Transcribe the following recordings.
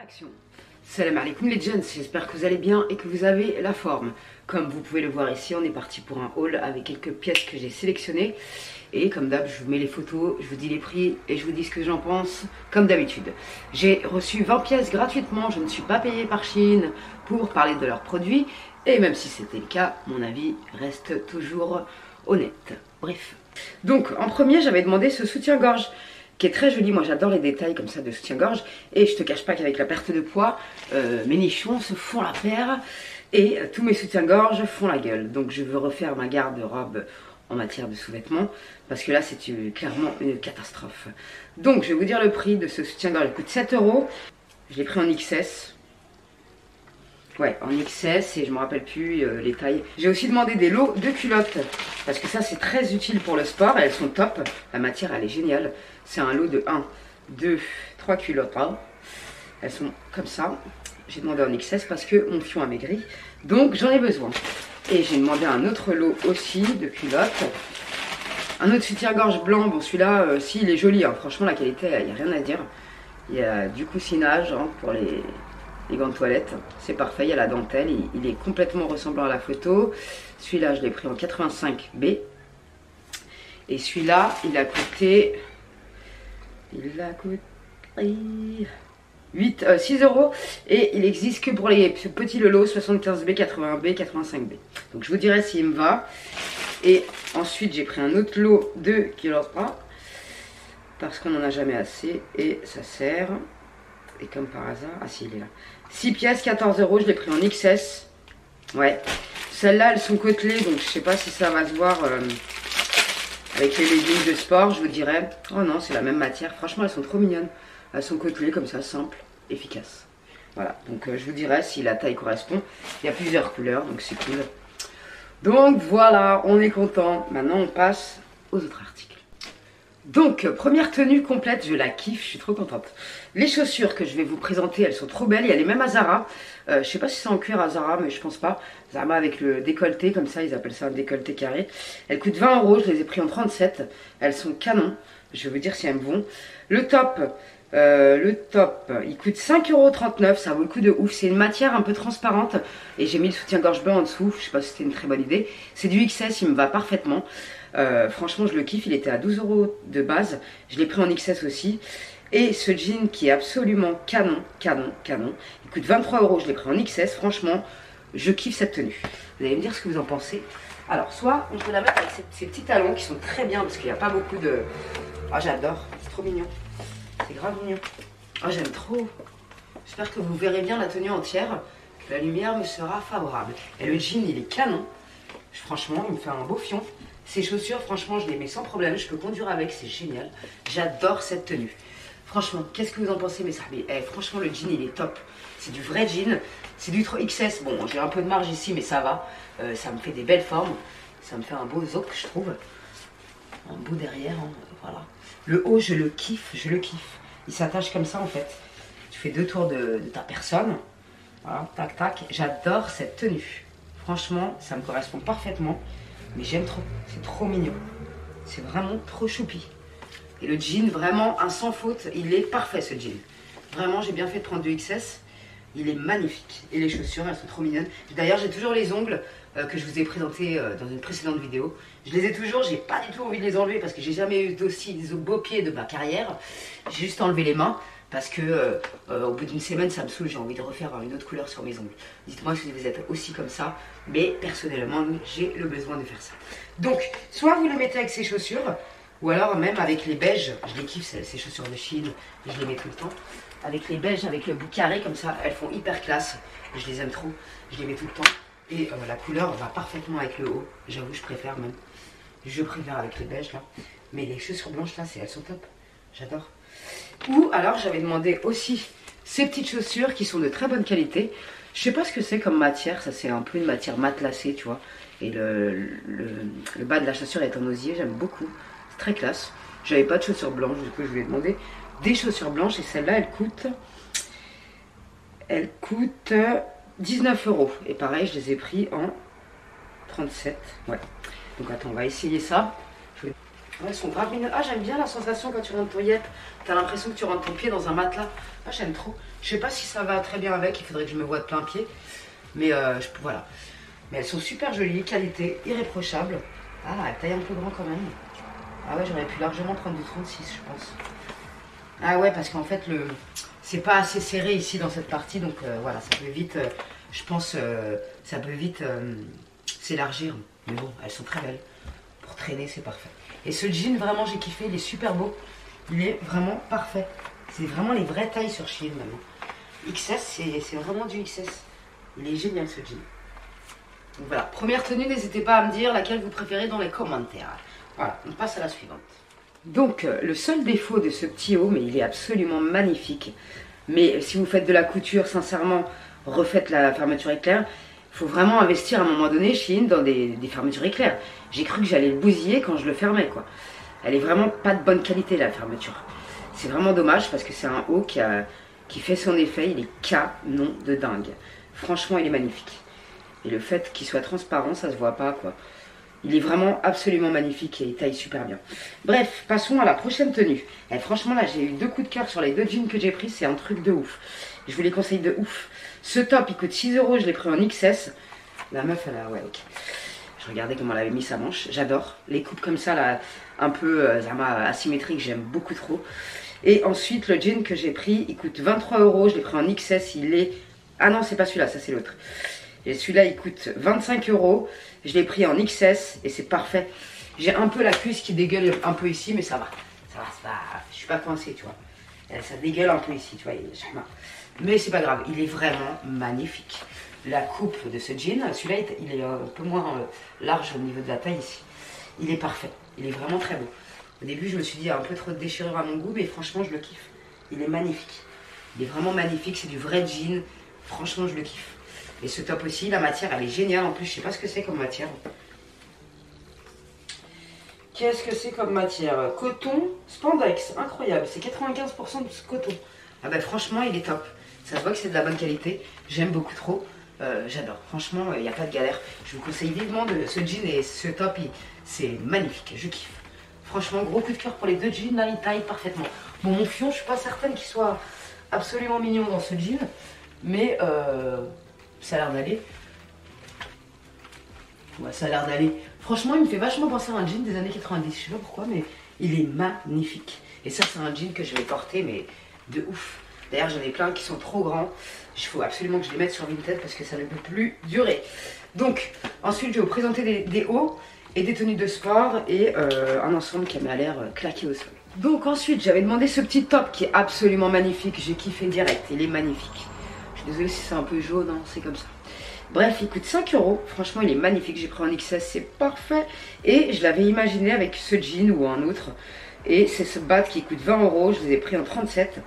Action. Salam alaikum les gens, j'espère que vous allez bien et que vous avez la forme. Comme vous pouvez le voir ici, on est parti pour un haul avec quelques pièces que j'ai sélectionnées. Et comme d'hab, je vous mets les photos, je vous dis les prix et je vous dis ce que j'en pense, comme d'habitude. J'ai reçu 20 pièces gratuitement, je ne suis pas payée par Chine pour parler de leurs produits. Et même si c'était le cas, mon avis reste toujours honnête. Bref. Donc, en premier, j'avais demandé ce soutien-gorge qui est très joli. Moi, j'adore les détails comme ça de soutien-gorge. Et je te cache pas qu'avec la perte de poids, mes nichons se font la paire et tous mes soutiens-gorge font la gueule. Donc, je veux refaire ma garde-robe en matière de sous-vêtements parce que là, c'est clairement une catastrophe. Donc, je vais vous dire le prix de ce soutien-gorge. Il coûte 7 €. Je l'ai pris en XS. Ouais, en XS et je me rappelle plus les tailles. J'ai aussi demandé des lots de culottes parce que ça c'est très utile pour le sport. Elles sont top, la matière elle est géniale. C'est un lot de 1, 2, 3 culottes. Hein. Elles sont comme ça. J'ai demandé en XS parce que mon fion a maigri. Donc j'en ai besoin. Et j'ai demandé un autre lot aussi de culottes. Un autre soutien-gorge blanc. Bon celui-là, si il est joli. Hein. Franchement la qualité, il n'y a rien à dire. Il y a du coussinage hein, pour les gants de toilette, c'est parfait, il y a la dentelle, il est complètement ressemblant à la photo. Celui-là, je l'ai pris en 85B. Et celui-là, il a coûté 6 €. Et il existe que pour les petits lots 75B, 80B, 85B. Donc je vous dirai s'il me va. Et ensuite, j'ai pris un autre lot de culottes parce qu'on n'en a jamais assez et ça sert. Et comme par hasard, ah si il est là. 6 pièces, 14 €, je l'ai pris en XS. Ouais. Celles-là, elles sont côtelées, donc je sais pas si ça va se voir avec les leggings de sport, je vous dirais. Oh non, c'est la même matière. Franchement, elles sont trop mignonnes. Elles sont côtelées comme ça, simple, efficace. Voilà, donc je vous dirai si la taille correspond. Il y a plusieurs couleurs, donc c'est cool. Donc voilà, on est content. Maintenant, on passe aux autres articles. Donc, première tenue complète, je la kiffe, je suis trop contente. Les chaussures que je vais vous présenter, elles sont trop belles. Il y a les mêmes à Zara. Je sais pas si c'est en cuir à Zara, mais je pense pas. Zara avec le décolleté, comme ça, ils appellent ça un décolleté carré. Elles coûtent 20 €, je les ai pris en 37. Elles sont canon. Je vais vous dire si elles me vont. Le top, il coûte 5,39 €. Ça vaut le coup de ouf. C'est une matière un peu transparente. Et j'ai mis le soutien-gorge blanc en dessous. Je sais pas si c'était une très bonne idée. C'est du XS, il me va parfaitement. Franchement, je le kiffe. Il était à 12 € de base. Je l'ai pris en XS aussi. Et ce jean qui est absolument canon. Il coûte 23 €. Je l'ai pris en XS. Franchement, je kiffe cette tenue. Vous allez me dire ce que vous en pensez. Alors, soit on peut la mettre avec ces petits talons qui sont très bien parce qu'il n'y a pas beaucoup de... Ah, j'adore. C'est trop mignon. C'est grave mignon. Ah, j'aime trop. J'espère que vous verrez bien la tenue entière. Que la lumière me sera favorable. Et le jean, il est canon. Franchement, il me fait un beau fion. Ces chaussures, franchement, je les mets sans problème. Je peux conduire avec, c'est génial. J'adore cette tenue. Franchement, qu'est-ce que vous en pensez, mes sahabis? Franchement, le jean, il est top. C'est du vrai jean. C'est du trop XS. Bon, j'ai un peu de marge ici, mais ça va. Ça me fait des belles formes. Ça me fait un beau zoc, je trouve. Un beau derrière, hein, voilà. Le haut, je le kiffe, Il s'attache comme ça, en fait. Tu fais 2 tours de ta personne. Voilà, tac, tac. J'adore cette tenue. Franchement, ça me correspond parfaitement. Mais j'aime trop. C'est trop mignon. C'est vraiment trop choupi. Et le jean, vraiment, un sans faute. Il est parfait, ce jean. Vraiment, j'ai bien fait de prendre du XS. Il est magnifique. Et les chaussures, elles sont trop mignonnes. D'ailleurs, j'ai toujours les ongles que je vous ai présentés dans une précédente vidéo. Je les ai toujours. J'ai pas du tout envie de les enlever parce que j'ai jamais eu d'aussi beaux pieds de ma carrière. J'ai juste enlevé les mains parce que au bout d'une semaine, ça me saoule. J'ai envie de refaire une autre couleur sur mes ongles. Dites-moi si vous êtes aussi comme ça. Mais personnellement, j'ai le besoin de faire ça. Donc, soit vous les mettez avec ces chaussures, ou alors même avec les beiges. Je les kiffe, ces chaussures de Chine. Je les mets tout le temps. Avec les beiges, avec le bout carré comme ça, elles font hyper classe. Je les aime trop. Je les mets tout le temps. Et la couleur va parfaitement avec le haut. J'avoue, je préfère même. Je préfère avec les beiges là. Mais les chaussures blanches là, elles sont top. J'adore. Ou alors, j'avais demandé aussi ces petites chaussures qui sont de très bonne qualité. Je sais pas ce que c'est comme matière. Ça, c'est un peu une matière matelassée, tu vois. Et le bas de la chaussure est en osier. J'aime beaucoup. C'est très classe. J'avais pas de chaussures blanches. Du coup, je lui ai demandé des chaussures blanches. Et celle-là, elle coûte 19 €. Et pareil, je les ai pris en 37. Ouais. Donc attends, on va essayer ça. Ouais, elles sont grave mignonnes. Ah, j'aime bien la sensation quand tu rentres ton yep. T'as l'impression que tu rentres ton pied dans un matelas. Ah, j'aime trop. Je sais pas si ça va très bien avec. Il faudrait que je me voie de plein pied. Mais voilà. Mais elles sont super jolies, qualité irréprochable. Ah, elle taille un peu grand quand même. Ah ouais, j'aurais pu largement prendre du 36, je pense. Ah ouais, parce qu'en fait, c'est pas assez serré ici dans cette partie. Donc voilà, ça peut vite, je pense, ça peut vite s'élargir. Mais bon, elles sont très belles. Pour traîner, c'est parfait. Et ce jean, vraiment, j'ai kiffé. Il est super beau. Il est vraiment parfait. C'est vraiment les vraies tailles sur Shein maintenant. XS, c'est vraiment du XS. Il est génial ce jean. Donc voilà, première tenue, n'hésitez pas à me dire laquelle vous préférez dans les commentaires. Voilà, on passe à la suivante. Donc le seul défaut de ce petit haut, mais il est absolument magnifique. Mais si vous faites de la couture, sincèrement, refaites la fermeture éclair. Il faut vraiment investir à un moment donné, Shein, dans des fermetures éclair. J'ai cru que j'allais le bousiller quand je le fermais, quoi. Elle est vraiment pas de bonne qualité, la fermeture. C'est vraiment dommage parce que c'est un haut qui fait son effet. Il est canon de dingue. Franchement, il est magnifique. Et le fait qu'il soit transparent, ça se voit pas, quoi. Il est vraiment absolument magnifique et il taille super bien. Bref, passons à la prochaine tenue. Et franchement, là, j'ai eu 2 coups de cœur sur les 2 jeans que j'ai pris. C'est un truc de ouf. Je vous les conseille de ouf. Ce top, il coûte 6 €. Je l'ai pris en XS. La meuf, elle a... Ouais, ok. Je regardais comment elle avait mis sa manche. J'adore. Les coupes comme ça, là, un peu asymétriques, j'aime beaucoup trop. Et ensuite, le jean que j'ai pris, il coûte 23 €. Je l'ai pris en XS. Il est... Ah non, c'est pas celui-là, ça c'est l'autre. Et celui-là, il coûte 25 €. Je l'ai pris en XS et c'est parfait. J'ai un peu la cuisse qui dégueule un peu ici, mais ça va. Ça va, c'est pas... Je suis pas coincée, tu vois. Ça dégueule un peu ici, tu vois. Mais c'est pas grave, il est vraiment magnifique. La coupe de ce jean, celui-là, il est un peu moins large au niveau de la taille ici. Il est parfait. Il est vraiment très beau. Au début, je me suis dit, il y a un peu trop de déchirure à mon goût, mais franchement, je le kiffe. Il est magnifique. Il est vraiment magnifique. C'est du vrai jean. Franchement, je le kiffe. Et ce top aussi, la matière, elle est géniale. En plus, je sais pas ce que c'est comme matière. Qu'est-ce que c'est comme matière? Coton, spandex, incroyable. C'est 95% de coton. Ah ben franchement, il est top. Ça se voit que c'est de la bonne qualité. J'aime beaucoup trop. J'adore. Franchement, il n'y a pas de galère. Je vous conseille vivement ce jean et ce top. C'est magnifique. Je kiffe. Franchement, gros coup de cœur pour les 2 jeans. Là, ils taillent parfaitement. Bon, mon fion, je suis pas certaine qu'il soit absolument mignon dans ce jean. Mais... ça a l'air d'aller. Ouais, ça a l'air d'aller. Franchement, il me fait vachement penser à un jean des années 90. Je sais pas pourquoi, mais il est magnifique. Et ça, c'est un jean que je vais porter, mais de ouf. D'ailleurs, j'en ai plein qui sont trop grands. Il faut absolument que je les mette sur Vinted parce que ça ne peut plus durer. Donc, ensuite, je vais vous présenter des hauts et des tenues de sport et un ensemble qui m'a l'air claqué au sol. Donc, ensuite, j'avais demandé ce petit top qui est absolument magnifique. J'ai kiffé direct. Il est magnifique. Je suis désolée si c'est un peu jaune, hein, c'est comme ça. Bref, il coûte 5 €. Franchement, il est magnifique. J'ai pris en XS, c'est parfait. Et je l'avais imaginé avec ce jean ou un autre. Et c'est ce bat qui coûte 20 €. Je les ai pris en 37.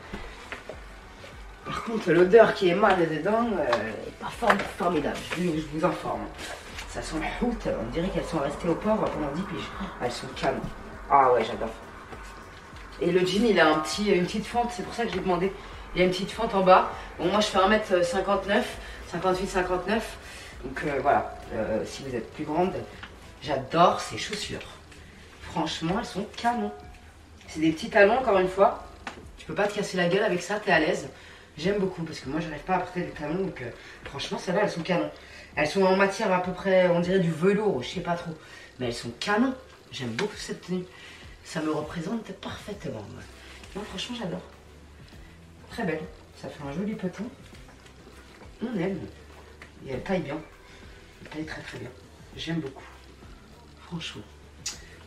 Par contre, l'odeur qui est mal dedans, pas formidable. Je vous informe. Ça sent la route. On dirait qu'elles sont restées au port pendant 10 piges. Elles sont calmes. Ah ouais, j'adore. Et le jean, il a une petite fente. C'est pour ça que j'ai demandé. Il y a une petite fente en bas. Bon, moi, je fais 1m59, 58-59. Donc voilà, si vous êtes plus grande, j'adore ces chaussures. Franchement, elles sont canon. C'est des petits talons, encore une fois. Tu peux pas te casser la gueule avec ça, t'es à l'aise. J'aime beaucoup parce que moi, j'arrive pas à porter des talons. Donc franchement, celles-là, elles sont canon. Elles sont en matière à peu près, on dirait du velours, je sais pas trop. Mais elles sont canon. J'aime beaucoup cette tenue. Ça me représente parfaitement. Non, franchement, j'adore. Très belle, ça fait un joli peloton. On aime. Et elle taille bien. Elle taille très très bien. J'aime beaucoup. Franchement.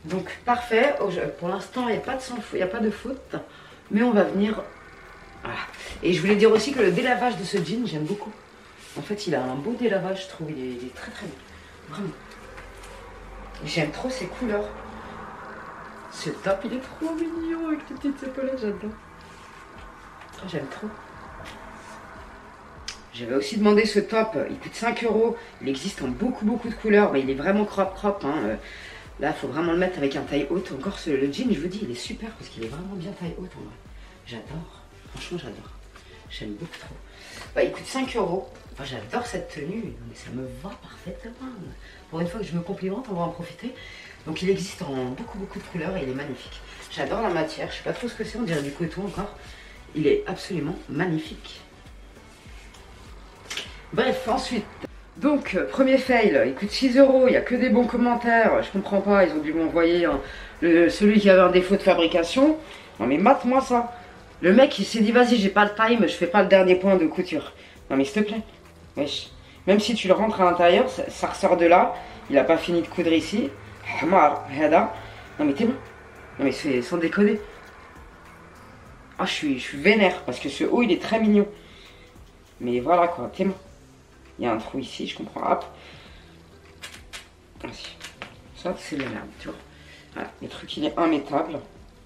Donc parfait. Pour l'instant, il n'y a pas de sans faute, il n'y a pas de faute. Mais on va venir. Voilà. Et je voulais dire aussi que le délavage de ce jean, j'aime beaucoup. En fait, il a un beau délavage, je trouve. Il est très très bien. Vraiment. J'aime trop ses couleurs. Ce top, il est trop mignon avec les petites épaulettes, j'adore. J'aime trop. J'avais aussi demandé ce top, il coûte 5 €. Il existe en beaucoup de couleurs, mais il est vraiment crop. Hein. Là, il faut vraiment le mettre avec un taille haute. Encore le jean, je vous dis, il est super parce qu'il est vraiment bien taille haute en vrai. J'adore. Franchement, j'adore. J'aime beaucoup trop. Bah, il coûte 5 euros. Enfin, j'adore cette tenue, mais ça me va parfaitement. Pour une fois que je me complimente, on va en profiter. Donc il existe en beaucoup de couleurs et il est magnifique. J'adore la matière, je sais pas trop ce que c'est, on dirait du coton encore. Il est absolument magnifique. Bref, ensuite, donc premier fail, il coûte 6 euros, il n'y a que des bons commentaires, je comprends pas, ils ont dû m'envoyer hein, celui qui avait un défaut de fabrication. Non mais mate-moi ça. Le mec il s'est dit vas-y j'ai pas le time, je fais pas le dernier point de couture. Non mais s'il te plaît, wesh. Même si tu le rentres à l'intérieur, ça ressort de là, il a pas fini de coudre ici. Non mais t'es bon. Non mais c'est sans déconner. Ah je suis vénère parce que ce haut il est très mignon. Mais voilà quoi, t'es bon. Il y a un trou ici, je comprends. Hop. Ainsi. Ça, c'est de la merde, tu vois. Voilà, le truc, il est immétable.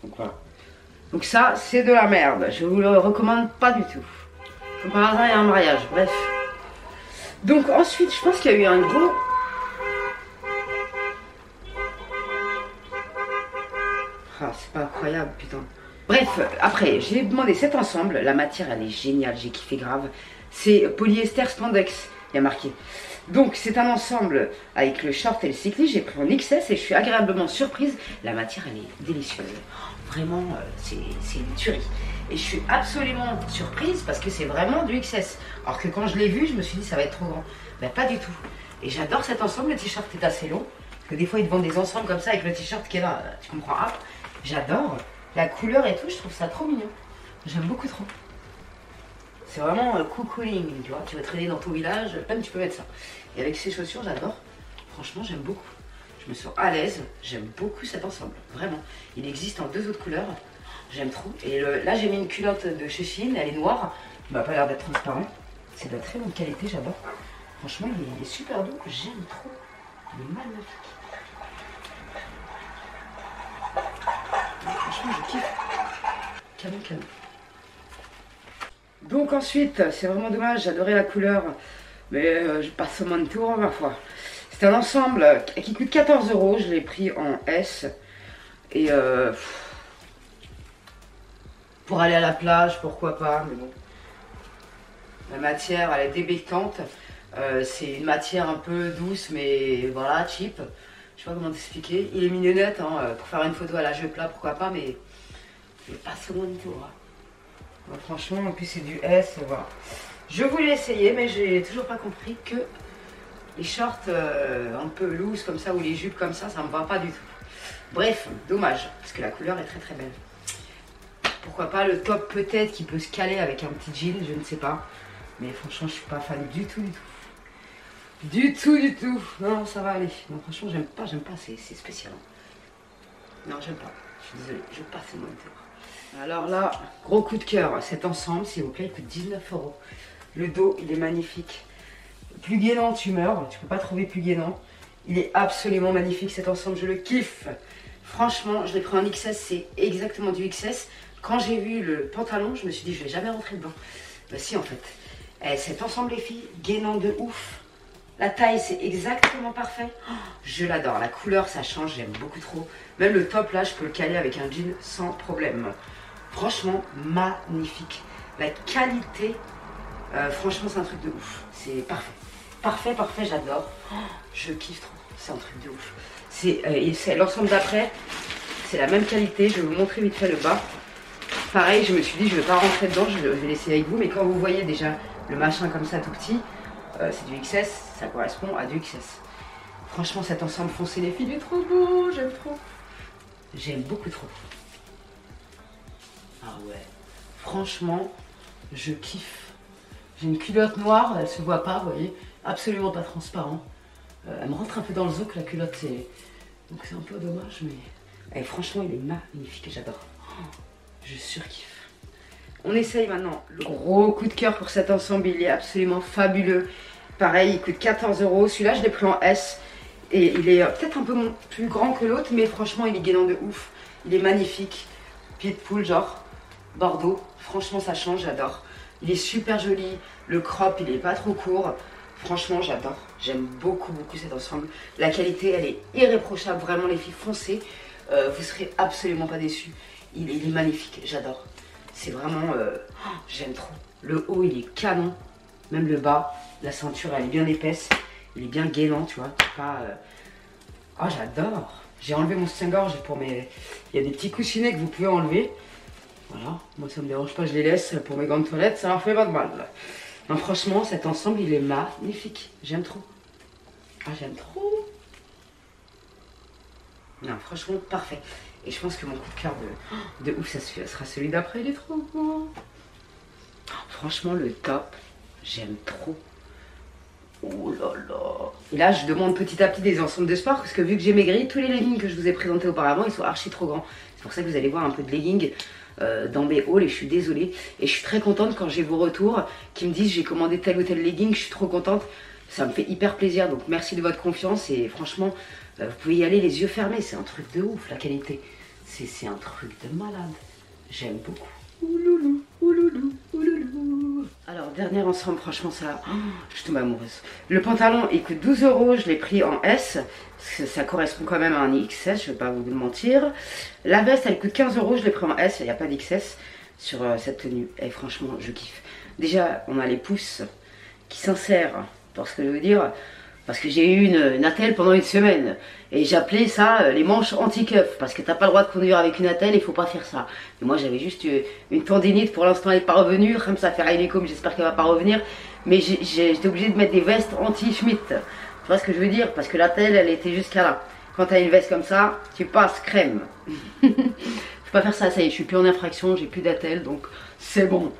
Donc voilà. Donc ça, c'est de la merde. Je vous le recommande pas du tout. Comme par hasard, il y a un mariage. Bref. Donc ensuite, je pense qu'il y a eu un gros... Ah, c'est pas incroyable, putain. Bref, après, j'ai demandé cet ensemble. La matière, elle est géniale. J'ai kiffé grave. C'est polyester spandex. Il y a marqué. Donc c'est un ensemble avec le short et le cycliste. J'ai pris en XS et je suis agréablement surprise. La matière elle est délicieuse. Vraiment c'est une tuerie. Et je suis absolument surprise parce que c'est vraiment du XS. Alors que quand je l'ai vu je me suis dit ça va être trop grand. Mais pas du tout. Et j'adore cet ensemble. Le t-shirt est assez long. Parce que des fois ils te vendent des ensembles comme ça avec le t-shirt qui est là. Tu comprends? Ah, j'adore. La couleur et tout, je trouve ça trop mignon. J'aime beaucoup trop. C'est vraiment cocooning, tu vois, tu vas traîner dans ton village, même tu peux mettre ça. Et avec ces chaussures, j'adore. Franchement, j'aime beaucoup. Je me sens à l'aise, j'aime beaucoup cet ensemble, vraiment. Il existe en 2 autres couleurs, j'aime trop. Et là, j'ai mis une culotte de chez Shein, elle est noire, il m'a pas l'air d'être transparent. C'est de très bonne qualité, j'adore. Franchement, il est super doux, j'aime trop. Il est magnifique. Franchement, je kiffe. Canon. Donc ensuite, c'est vraiment dommage, j'adorais la couleur, mais je passe au moins de tour ma foi. C'est un ensemble qui coûte 14 euros, je l'ai pris en S. Et pour aller à la plage, pourquoi pas, mais bon. La matière, elle est débectante. C'est une matière un peu douce, mais voilà, cheap. Je sais pas comment t'expliquer. Il est mignonnette, hein, pour faire une photo à la jeu plat, pourquoi pas, mais je passe au moins de tour. Hein. Donc, franchement, en plus c'est du S, voilà. Je voulais essayer, mais j'ai toujours pas compris que les shorts un peu loose comme ça ou les jupes comme ça me va pas du tout. Bref, dommage, parce que la couleur est très belle. Pourquoi pas le top peut-être qui peut se caler avec un petit jean, je ne sais pas. Mais franchement, je suis pas fan du tout. Du tout. Non, ça va aller. Non, franchement, j'aime pas, c'est spécial. Non, j'aime pas. Je suis désolée, je passe le moniteur. Alors là, gros coup de cœur, cet ensemble, s'il vous plaît, il coûte 19 euros. Le dos, il est magnifique. Plus gainant, tu meurs, tu peux pas trouver plus gainant. Il est absolument magnifique cet ensemble, je le kiffe. Franchement, je l'ai pris en XS, c'est exactement du XS. Quand j'ai vu le pantalon, je me suis dit, je vais jamais rentrer dedans. Bah si, en fait. Et cet ensemble, les filles, gainant de ouf. La taille, c'est exactement parfait. Oh, je l'adore. La couleur, ça change, j'aime beaucoup trop. Même le top, là, je peux le caler avec un jean sans problème. Franchement, magnifique. La qualité, franchement, c'est un truc de ouf. C'est parfait. Parfait, j'adore. Oh, je kiffe trop. C'est un truc de ouf. C'est l'ensemble d'après. C'est la même qualité. Je vais vous montrer vite fait le bas. Pareil, je me suis dit, je ne vais pas rentrer dedans. Je vais laisser avec vous. Mais quand vous voyez déjà le machin comme ça, tout petit, c'est du XS. Ça correspond à du XS. Franchement, cet ensemble foncé, les filles, il est trop beau. J'aime trop. J'aime beaucoup trop. Ah ouais. Franchement, je kiffe. J'ai une culotte noire, elle se voit pas, vous voyez. Absolument pas transparent. Elle me rentre un peu dans le zouk, la culotte, c'est... Donc c'est un peu dommage, mais... Et franchement, il est magnifique, j'adore. Oh, je surkiffe. On essaye maintenant. Le gros coup de cœur pour cet ensemble, il est absolument fabuleux. Pareil, il coûte 14 euros. Celui-là, je l'ai pris en S. Et il est peut-être un peu plus grand que l'autre, mais franchement, il est gainant de ouf. Il est magnifique. Pied de poule, genre Bordeaux. Franchement, ça change, j'adore. Il est super joli. Le crop, il est pas trop court. Franchement, j'adore. J'aime beaucoup cet ensemble. La qualité, elle est irréprochable. Vraiment, les filles, foncez. Vous serez absolument pas déçus. Il est magnifique, j'adore. C'est vraiment, j'aime trop. Le haut il est canon, même le bas, la ceinture elle est bien épaisse, il est bien gainant, tu vois. Pas, oh j'adore. J'ai enlevé mon soutien-gorge pour mes, il y a des petits coussinets que vous pouvez enlever. Voilà, moi ça me dérange pas, je les laisse pour mes grandes toilettes, ça leur fait pas de mal. Non, franchement, cet ensemble il est magnifique, j'aime trop. Ah j'aime trop. Non, franchement, parfait. Et je pense que mon coup de cœur de ouf, ça sera celui d'après, il est trop beau. Franchement, le top, j'aime trop. Oh là là. Et là, je demande petit à petit des ensembles de sport, parce que vu que j'ai maigri, tous les leggings que je vous ai présentés auparavant, ils sont archi trop grands. C'est pour ça que vous allez voir un peu de leggings dans mes hauls, et je suis désolée. Et je suis très contente quand j'ai vos retours, qui me disent j'ai commandé tel ou tel legging, je suis trop contente. Ça me fait hyper plaisir, donc merci de votre confiance, et franchement, vous pouvez y aller les yeux fermés, c'est un truc de ouf la qualité. C'est un truc de malade. J'aime beaucoup. Ouloulou, ouloulou, ouloulou. Alors, dernier ensemble, franchement, ça, je suis tombée amoureuse. Le pantalon, il coûte 12 €, je l'ai pris en S. Ça correspond quand même à un XS, je vais pas vous le mentir. La veste, elle coûte 15 €, je l'ai pris en S, il n'y a pas d'XS sur cette tenue. Et franchement, je kiffe. Déjà, on a les pouces qui s'insèrent, pour ce que je veux dire. Parce que j'ai eu une attelle pendant une semaine. Et j'appelais ça les manches anti-cuff. Parce que t'as pas le droit de conduire avec une attelle, il faut pas faire ça. Et moi j'avais juste une tendinite, pour l'instant elle n'est pas revenue. Comme ça fait Rainekom, j'espère qu'elle va pas revenir. Mais j'étais obligée de mettre des vestes anti-Schmitt. Tu vois ce que je veux dire? Parce que l'attelle elle était jusqu'à là. Quand t'as une veste comme ça, tu passes crème. Faut pas faire ça, ça y est, je suis plus en infraction, j'ai plus d'attelle, donc c'est bon.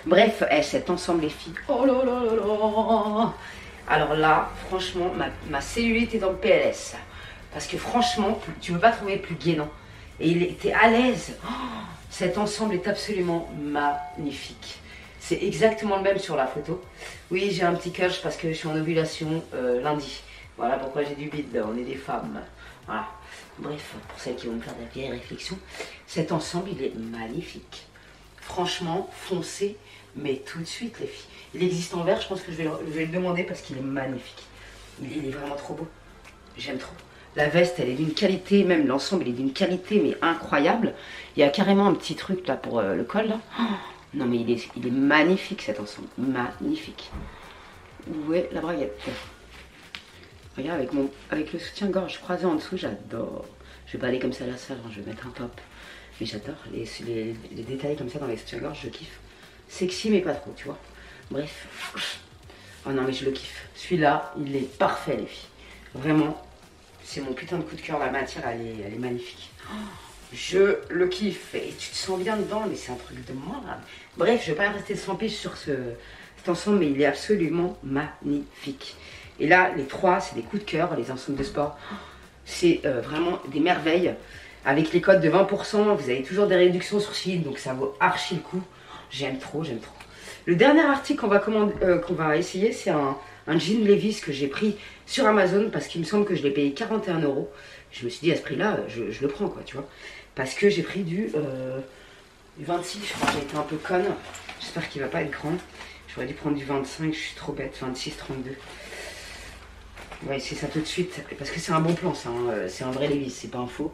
Bref, cet ensemble les filles. Oh là là là là. Alors là, franchement, ma cellulite est dans le PLS. Parce que franchement, tu ne peux pas trouver plus gainant. Et il était à l'aise. Oh, cet ensemble est absolument magnifique. C'est exactement le même sur la photo. Oui, j'ai un petit cache parce que je suis en ovulation lundi. Voilà pourquoi j'ai du bide, on est des femmes. Voilà. Bref, pour celles qui vont me faire des vieilles réflexions, cet ensemble, il est magnifique. Franchement, foncez, mais tout de suite les filles. Il existe en vert, je pense que je vais le demander parce qu'il est magnifique. Il est vraiment trop beau. J'aime trop. La veste, elle est d'une qualité, même l'ensemble, il est d'une qualité, mais incroyable. Il y a carrément un petit truc là pour le col, là. Oh, non, mais il est magnifique cet ensemble. Magnifique. Où est la braguette? Regarde, avec le soutien-gorge croisé en dessous, j'adore. Je vais pas aller comme ça à la salle, hein, je vais mettre un top. Mais j'adore les détails comme ça dans les soutiens-gorge, je kiffe. Sexy, mais pas trop, tu vois. Bref. Oh non, mais je le kiffe. Celui-là, il est parfait, les filles. Vraiment, c'est mon putain de coup de cœur. La matière, elle est magnifique. Oh, je le kiffe. Et tu te sens bien dedans, mais c'est un truc de malade. Bref, je vais pas rester sans pige sur cet ensemble, mais il est absolument magnifique. Et là, les trois, c'est des coups de cœur, les ensembles de sport. C'est vraiment des merveilles. Avec les codes de 20%, vous avez toujours des réductions sur site, donc ça vaut archi le coup. J'aime trop, j'aime trop. Le dernier article qu'on va essayer, c'est un jean Levi's que j'ai pris sur Amazon parce qu'il me semble que je l'ai payé 41 €. Je me suis dit à ce prix-là, je le prends quoi, tu vois. Parce que j'ai pris du 26, je crois que j'ai été un peu conne. J'espère qu'il va pas être grand. J'aurais dû prendre du 25, je suis trop bête, 26, 32. On va essayer ça tout de suite, parce que c'est un bon plan ça, hein. C'est un vrai Levi's, c'est pas un faux.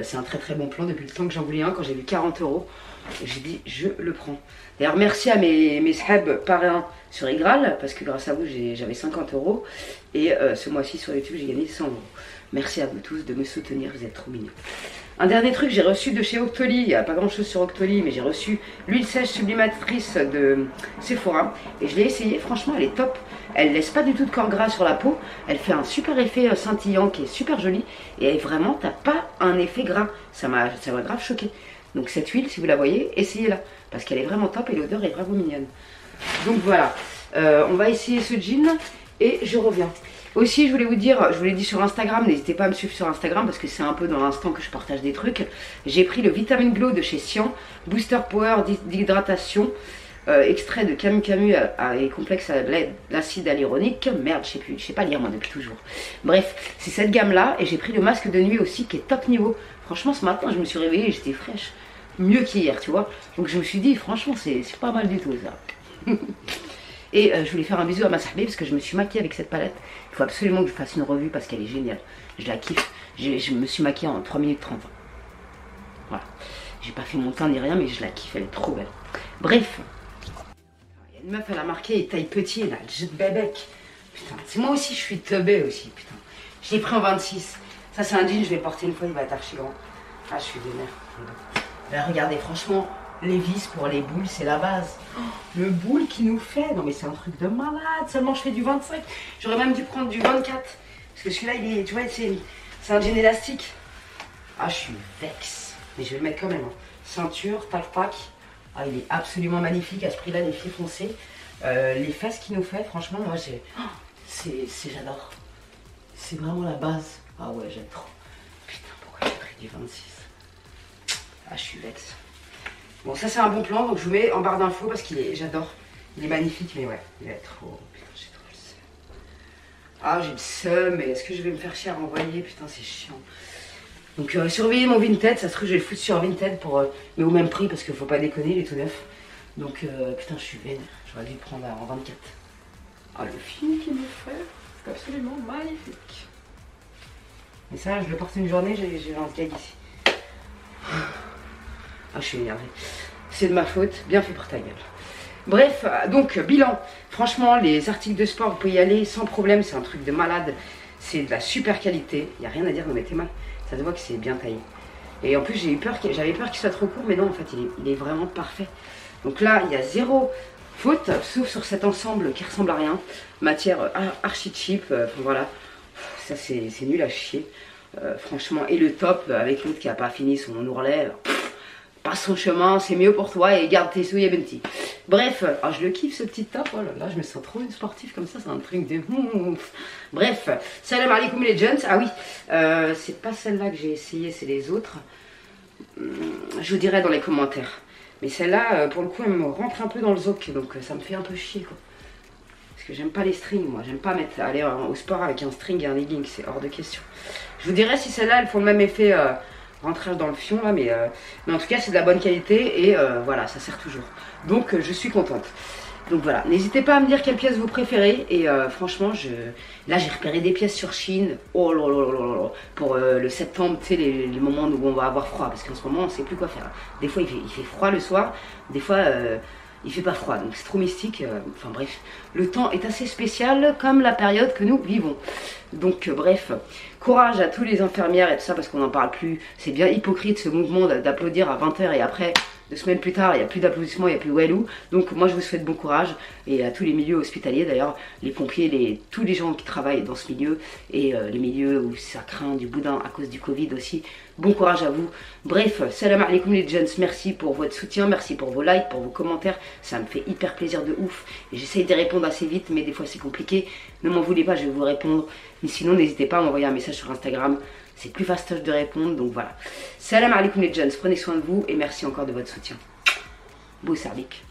C'est un très très bon plan depuis le temps que j'en voulais un, quand j'ai vu 40 €. J'ai dit je le prends. D'ailleurs merci à mes sahab parrains sur Igral, parce que grâce à vous j'avais 50 €. Et ce mois-ci sur YouTube j'ai gagné 100 €. Merci à vous tous de me soutenir, vous êtes trop mignons. Un dernier truc, j'ai reçu de chez Octoly, il n'y a pas grand chose sur Octoly, mais j'ai reçu l'huile sèche sublimatrice de Sephora. Et je l'ai essayée, franchement elle est top. Elle laisse pas du tout de corps gras sur la peau. Elle fait un super effet scintillant qui est super joli. Et vraiment, t'as pas un effet gras. Ça m'a grave choqué. Donc cette huile, si vous la voyez, essayez-la. Parce qu'elle est vraiment top et l'odeur est vraiment mignonne. Donc voilà, on va essayer ce jean et je reviens. Aussi, je voulais vous dire, je vous l'ai dit sur Instagram, n'hésitez pas à me suivre sur Instagram parce que c'est un peu dans l'instant que je partage des trucs. J'ai pris le Vitamin Glow de chez Sian, Booster Power d'hydratation, extrait de Camu Camu et complexe à l'acide hyaluronique. Merde, je sais pas lire moi depuis toujours. Bref, c'est cette gamme-là et j'ai pris le masque de nuit aussi qui est top niveau. Franchement, ce matin, je me suis réveillée et j'étais fraîche. Mieux qu'hier, tu vois. Donc je me suis dit, franchement, c'est pas mal du tout ça. Et je voulais faire un bisou à ma sahbé parce que je me suis maquillée avec cette palette. Il faut absolument que je fasse une revue parce qu'elle est géniale. Je la kiffe. Je me suis maquillée en 3 minutes 30. Voilà. J'ai pas fait mon teint ni rien, mais je la kiffe. Elle est trop belle. Bref. Il y a une meuf, elle a marqué taille petit, elle a le jeu de bébec. Putain, c'est moi aussi, je suis teubée aussi, putain. Je l'ai pris en 26. Ça, c'est un jean, je vais le porter une fois, il va être archi grand. Ah, je suis vénère. Là, regardez, franchement, les vis pour les boules, c'est la base. Oh, le boule qui nous fait. Non, mais c'est un truc de malade. Seulement, je fais du 25. J'aurais même dû prendre du 24. Parce que celui-là, il est, tu vois, c'est un jean élastique. Ah, je suis vexe. Mais je vais le mettre quand même. Hein. Ceinture, tac, tac. Ah, il est absolument magnifique. À ce prix-là, les filles foncées. Les fesses qu'il nous fait, franchement, moi, j'adore. C'est vraiment la base. Ah ouais, j'aime trop. Putain, pourquoi j'ai pris du 26? Ah, je suis vexe. Bon, ça, c'est un bon plan. Donc, je vous mets en barre d'infos parce j'adore. Il est magnifique, mais ouais, il va être trop. Putain, j'ai trop le seum. Ah, j'ai le seum, mais est-ce que je vais me faire chier à renvoyer? Putain, c'est chiant. Donc, surveillez mon Vinted. Ça se trouve, je vais le foutre sur Vinted mais au même prix parce qu'il faut pas déconner, il est tout neuf. Donc, putain, je suis vénère. J'aurais dû le prendre en 24. Ah, le film qu'il me fait, c'est absolument magnifique. Et ça, je le porte une journée, j'ai un gag ici. Ah, je suis énervée. C'est de ma faute, bien fait pour ta gueule. Bref, donc, bilan. Franchement, les articles de sport, vous pouvez y aller sans problème, c'est un truc de malade. C'est de la super qualité, il n'y a rien à dire, non mais t'es mal. Ça se voit que c'est bien taillé. Et en plus, j'avais peur qu'il soit trop court, mais non, en fait, il est vraiment parfait. Donc là, il y a zéro faute, sauf sur cet ensemble qui ressemble à rien. Matière archi cheap, enfin voilà. Ça, c'est nul à chier. Franchement, et le top, avec l'autre qui n'a pas fini son ourlet, passe son chemin, c'est mieux pour toi et garde tes souliers Benti. Bref, je le kiffe ce petit top. Oh là là, je me sens trop une sportive comme ça, c'est un truc de ouf. Bref, salam alaikum les gens. Ah oui, c'est pas celle-là que j'ai essayé, c'est les autres. Je vous dirai dans les commentaires. Mais celle-là, pour le coup, elle me rentre un peu dans le zoc, donc ça me fait un peu chier quoi. Parce que j'aime pas les strings, moi. J'aime pas aller au sport avec un string et un legging, c'est hors de question. Je vous dirai si celles-là, elles font le même effet rentrage dans le fion, là, mais en tout cas, c'est de la bonne qualité et voilà, ça sert toujours. Donc, je suis contente. Donc voilà, n'hésitez pas à me dire quelle pièce vous préférez. Et franchement, là, j'ai repéré des pièces sur Chine. Oh là là là là, pour le septembre, tu sais, les moments où on va avoir froid. Parce qu'en ce moment, on ne sait plus quoi faire. Des fois, il fait froid le soir. Des fois... il fait pas froid, donc c'est trop mystique. Enfin bref, le temps est assez spécial comme la période que nous vivons. Donc bref, courage à tous les infirmières et tout ça parce qu'on n'en parle plus. C'est bien hypocrite ce mouvement d'applaudir à 20 h et après, 2 semaines plus tard, il n'y a plus d'applaudissements, il n'y a plus de wellou. Donc moi je vous souhaite bon courage et à tous les milieux hospitaliers d'ailleurs, les pompiers, tous les gens qui travaillent dans ce milieu et les milieux où ça craint du boudin à cause du Covid aussi. Bon courage à vous. Bref, salam alaikum les gens, merci pour votre soutien, merci pour vos likes, pour vos commentaires, ça me fait hyper plaisir de ouf. Et j'essaye de répondre assez vite, mais des fois c'est compliqué. Ne m'en voulez pas, je vais vous répondre. Mais sinon, n'hésitez pas à m'envoyer un message sur Instagram, c'est plus fastoche de répondre, donc voilà. Salam alaikum les gens, prenez soin de vous et merci encore de votre soutien. Beau Sarlik.